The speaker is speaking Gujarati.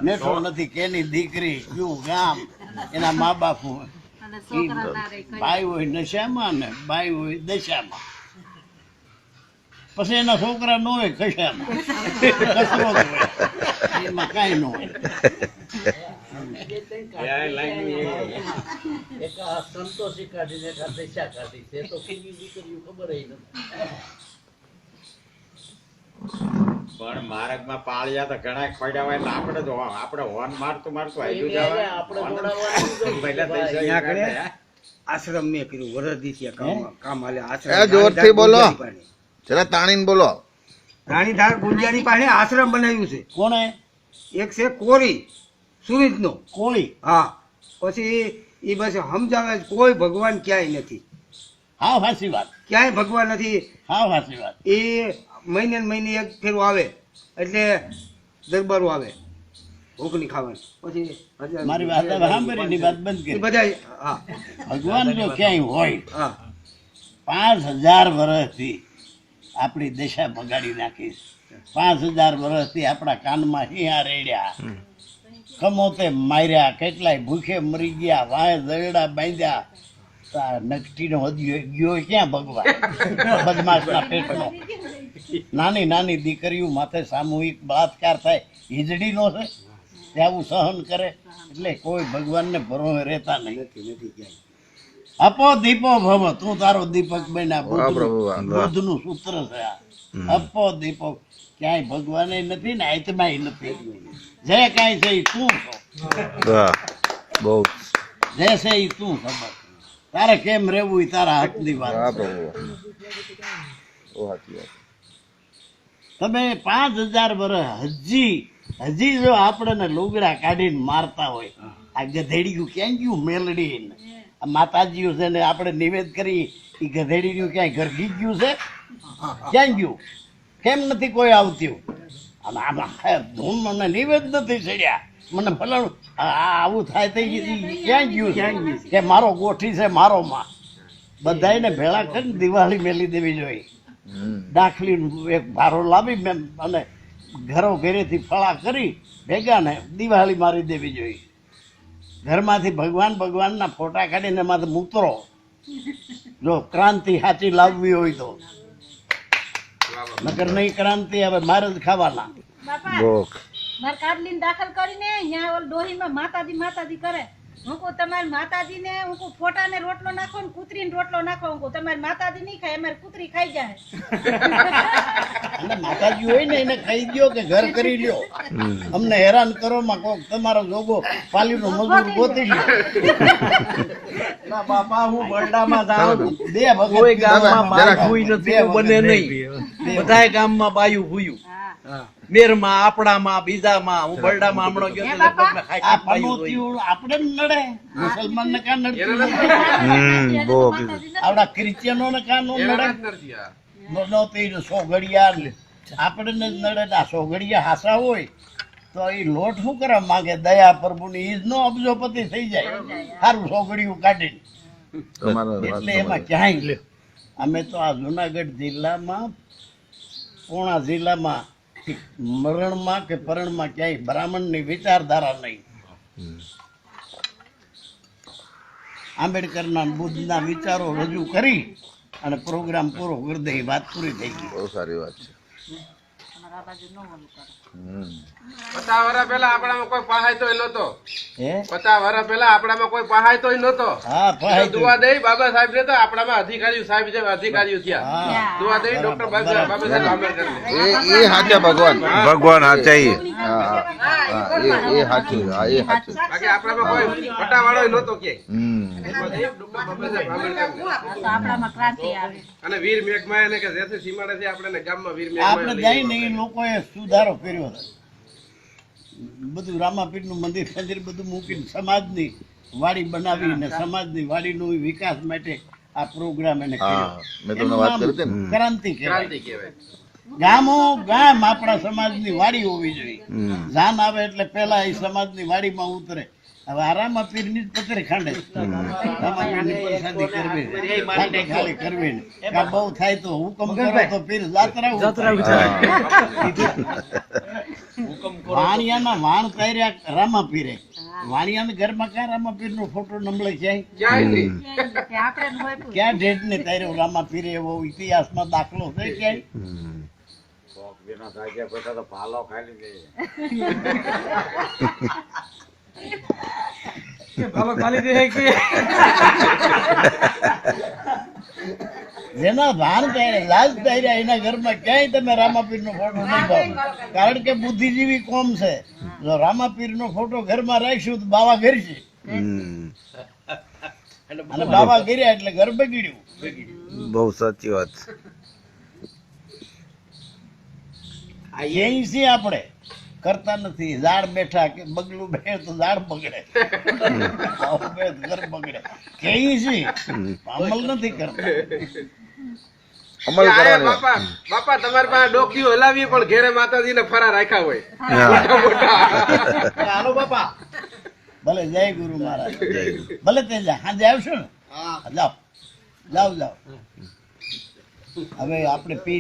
નેઠો નથી કેની દીકરી કયું ગામ એના મા બાપ હોય ભાઈ હોય નશામાં ને બાઈ હોય દશામાં પછી એના છોકરા ન હોય કશામાં કચરો જ હોય એમાં કાંઈ ન હોય સંતોષી કાઢીને દશા કાઢી છે તો કેવી દીકરીઓ ખબર નથી પણ માર્ગમાં પાળિયા તો ઘણા પડ્યા હોય તો આપણે હોર્ન મારતું આવી આશ્રમ મેં કર્યું વરદી કામ હાલે આશ્રમ જોરથી બોલો જરા તાણીને બોલો. રાણીધાર ગુંજારી પાસે આશ્રમ બનાવ્યું છે. કોણે? એક છે કોરી સુરત નો કોળી. હા પછી એ બસ સમજાવે કોઈ ભગવાન ક્યાંય નથી. હા સાચી વાત. ક્યાંય ભગવાન નથી. હા સાચી વાત. એ મહિને ને મહિને એક ફેરું આવે એટલે દરબારો આવે ભૂખની ખાવાની. પછી મારી વાત સાંભળીની વાત બંધ કરી. બધા હા ભગવાન જો ક્યાંય હોય હા 5000 વર્ષથી આપણી દશા બગાડી નાખી. 5000 વર્ષથી આપણા કાનમાં હિયા રેડ્યા, કમોતે માર્યા, કેટલાય ભૂખે મરી ગયા, વાય દરડા બાંધ્યા. નકટીનો ગયો ક્યાં ભગવાન? બદમાશના પેટનો. નાની નાની દીકરીઓ માથે સામૂહિક બળાત્કાર થાય, હિજડી નો છે તે આવું સહન કરે. એટલે કોઈ ભગવાનને ભરોસે રહેતા નહીં. અપો દીપો ભવ, તું તારો દીપક બન્યા. બુદ્ધનું સૂત્ર છે આ. અપો દીપો, ક્યાંય ભગવાન નથી ને આત્માય નથી. જે કાંઈ છે એ તું છો. જે છે એ તું ખબર. તારે કેમ રહેવું એ તારા હાથની વાત. તમે 5000 વર્ષ હજી જો આપણને લુગડા કાઢીને મારતા હોય, આ ગધેડિયું ક્યાં ગયું? મેલડી માતાજીઓ છે ને આપણે નિવેદ કરી, એ ગધેડીનું ક્યાંય ઘર ગી ગયું છે? ક્યાં ગયું? કેમ નથી કોઈ આવતું? અને આમાં ધૂમ મને નિવેદ નથી ચડ્યા, મને ફલાણું આવું થાય તો ક્યાં ગયું? કે મારો ગોઠી છે મારો માં. બધાને ભેળા કરીને દિવાળી મેલી દેવી જોઈએ. દાખલી એક ભારો લાવી અને ઘરો ઘરેથી ફળા કરી ભેગા ને દિવાળી મારી દેવી જોઈએ. ઘરમાંથી ભગવાનના ફોટા કાઢીને એમાંથી મૂતરો. જો ક્રાંતિ સાચી લાવવી હોય તો, નકર નહીં ક્રાંતિ હવે મારે જ ખાવાના. મારે કાઢલીને દાખલ કરીને અહીંયા ડોહીમાં માતાજી કરે. હું કહું તમારી માતાજી ને હું કહું ફોટા ને રોટલો નાખો ને કૂતરી ને રોટલો નાખો. હું કહું તમારી માતાજી નહીં ખાય, અમારી કૂતરી ખાઈ જાય. માતાજી હોય ને એને ખાઈ ગયો કે ઘર કરી લ્યો, અમને હેરાન કરો માં કોક તમારો જોગો પાલીનો મજૂર ગોતી લ્યો. બાપા હું બરડામાં જાઉં, બે ભગત ગામમાં બાયું નથી બને નહીં, બધાય ગામમાં બાયું હુયું. મેરમાં આપણામાં બીજામાં હું બરડામાં હમણાં ગયો આપણે નડે. મુસલમાન ને કાં નડે? આપડા ક્રિશ્ચિયનો ને કાં નો નડે? સોગડિયા આપણે નડે. આ સોગડિયા હાસા હોય તો એ લોટ શું કરવા માંગે? દયા પ્રભુની ઈજ નો અબજોપતિ થઈ જાય સારું સોગડિયું કાઢીને. એટલે એમાં ક્યાંય અમે તો આ જુનાગઢ જિલ્લામાં, પૂર્ણા જિલ્લામાં મરણમાં કે પરણમાં ક્યાંય બ્રાહ્મણની વિચારધારા નહીં. આંબેડકરના બુદ્ધના વિચારો રજૂ કરી અને પ્રોગ્રામ પૂરો કરી દે, વાત પૂરી થઈ ગઈ. બહુ સારી વાત છે. 50 વર્ષ પહેલા આપણામાં કોઈ પહાય તો નતો. 50 વર્ષ પહેલા આપણામાં કોઈ પહાય તો નતો. દુઆ દઈ બાબા સાહેબ ને તો આપણામાં અધિકારીઓ સાહેબ જેમ અધિકારીઓ થયા. દુઆ દઈ ડોક્ટર બાબા સાહેબ આંબેડકર એ હાચા ભગવાન હાચા. એ હાચું. બાકી આપણામાં કોઈ પટાવાળો નતો કે. અને વીર મેઘમાયા ને કે જેથી સીમાડેથી આપણે ગામમાં વીર આપણે જાય ને એ લોકોએ સુધારો કર્યો હતો. બધું રામાપીરનું મંદિર બધું મૂકીને સમાજની વાડી બનાવીને સમાજની વાડીનો વિકાસ માટે આ પ્રોગ્રામ એને કર્યો. ક્રાંતિ કહેવાય. ગામો ગામ આપણા સમાજની વાડી હોવી જોઈએ. જાન આવે એટલે પેલા એ સમાજની વાડીમાં ઉતરે. હવે આરામમાં પીરની જ પતરે ખાંડે ખાલી કરવી ને બહુ થાય તો હુકમ કરો તો પીર જાત્રા વાણિયાના વાણ તાર્યા રામાપીરે વાણિયાના ઘરમાં ક્યાં રામાપીરનો ફોટો નમળે ક્યાંય ક્યાંય નહીં કે આપણે ન હોય પૂરું. ક્યાં ઢેઢને તાર્યો રામાપીરે એવો ઇતિહાસમાં દાખલો છે ક્યાંય કોક દિનો થાય છે પછી તો પાલો ખાલી દે જેના ભાન તાર્યા લાજ તાર્યા એના ઘરમાં ક્યાંય તમે રામાપીરનો ફોટો નહીં પાડો કારણ કે બુદ્ધિજીવી કોમ છે જો રામાપીરનો ફોટો ઘરમાં રાખશું તો બાવા ઘરશે અને બાવા ઘર્યા એટલે ઘર બગડ્યું બહુ સાચી વાત અહીં છીએ આપણે કરતા નથી ઝાડ બેઠા કે બગલું બે તો ઝાડ બગડે બાવો બે તો ઘર બગડે કઈ છીએ અમલ નથી કરતા અમલ આયા કરવાની બાપા બાપા તમારી પાસે ડોકીઓ હલાવીએ પણ ઘેરે માતાજીને ફરા રાખ્યા હોય હાલો બાપા ભલે જય ગુરુ મહારાજ જય ગુરુ. ભલે તે જા સાંજે આવશો ને જાઓ જાઓ જાઓ હવે આપણે પી